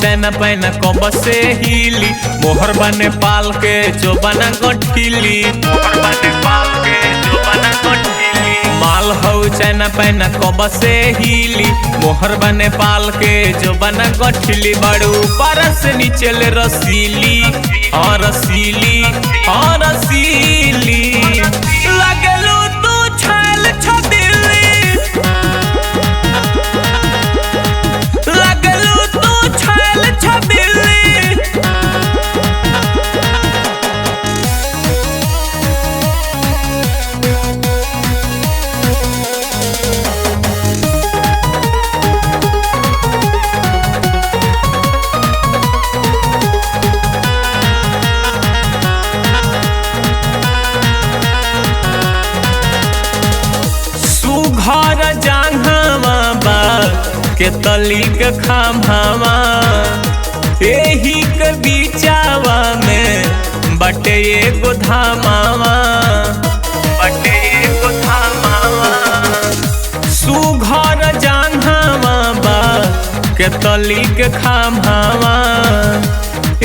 चैना पैना कब से हिली मोहर बने पाल के जो बना गठिली मोहर बने पाल के जो बना गठिली माल हो चैना पैना कब से हिली मोहर बने पाल के जो बना गठिली बड़ू परस नीचे ले रसीली और रसीली और रसीली लगलू तू छैल छबिली लगलू तू छैल छबिली घर जांघावा बा के तली के खामावा एही के बीचावा में बटे एगो धामावा बटे एगो धामावा सुघर जांघावा बा के तली के खामावा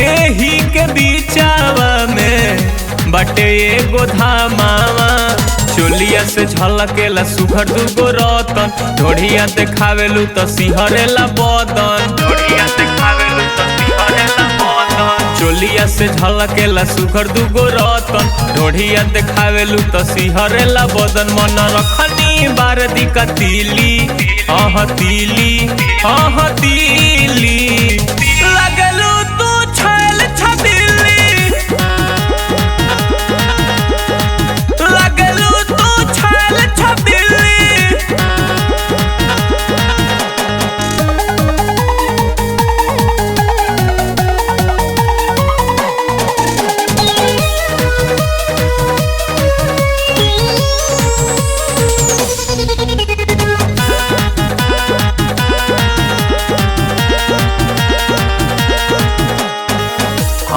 एही के बीचावा में बटे एगो धामावा चोलिया से झलकेला सुघर दुगो रतन ढोढ़िया देखावेलू तो सिहरेला बदन ढोढ़िया देखावेलू तो सिहरेला बदन चोलिया से झलकेला सुघर दुगो रतन ढोढ़िया देखावेलू तो सिहरेला बदन मन रखनी बारदी का तीली आह तीली आह तीली लगलू तू छैल छबिली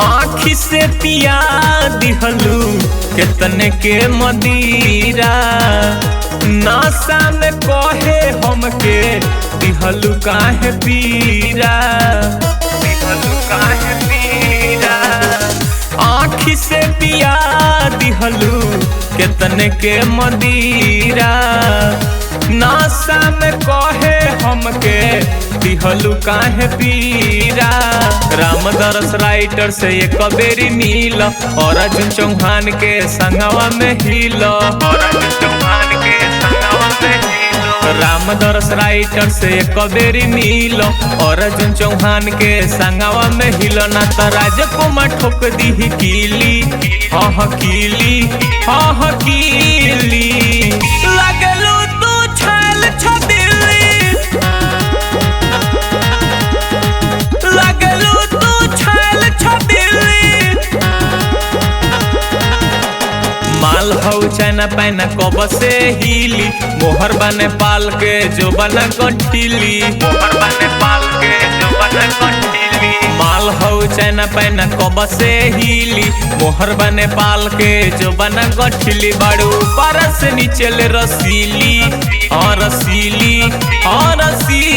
आँखी से पिया दिहलू कितने के मदीरा नासा में कहे हमके दिहलू काहे पीरा दिहलू काहे पीरा आँखी से पिया दिहलू कितने के मदीरा नासा में कहे हमके दिहलू काहे पीरा रामदरस राइटर से ये कबेरी मिल और अर्जुन चौहान के संगवा में हिल और अर्जुन चौहान के संगवा में हिल रामदरस राइटर से ये कबेरी मिल और अर्जुन चौहान के संगवा में हिल ना तो राजकुमार ठोक दी कीली हाँ कीली हाँ कीली लगलू तू छैल छबिली लगलू तू छैल छबिली माल हो चैना पैना कब से हिली मोहर बने पाल के जो बना गठिली मोहर बने पाल के जो बना गठिली माल हो चैना पैना कब से हिली मोहर बने पाल के जो बना गठिली बड़ू परस नीचे ले रसीली और रसीली और रसीली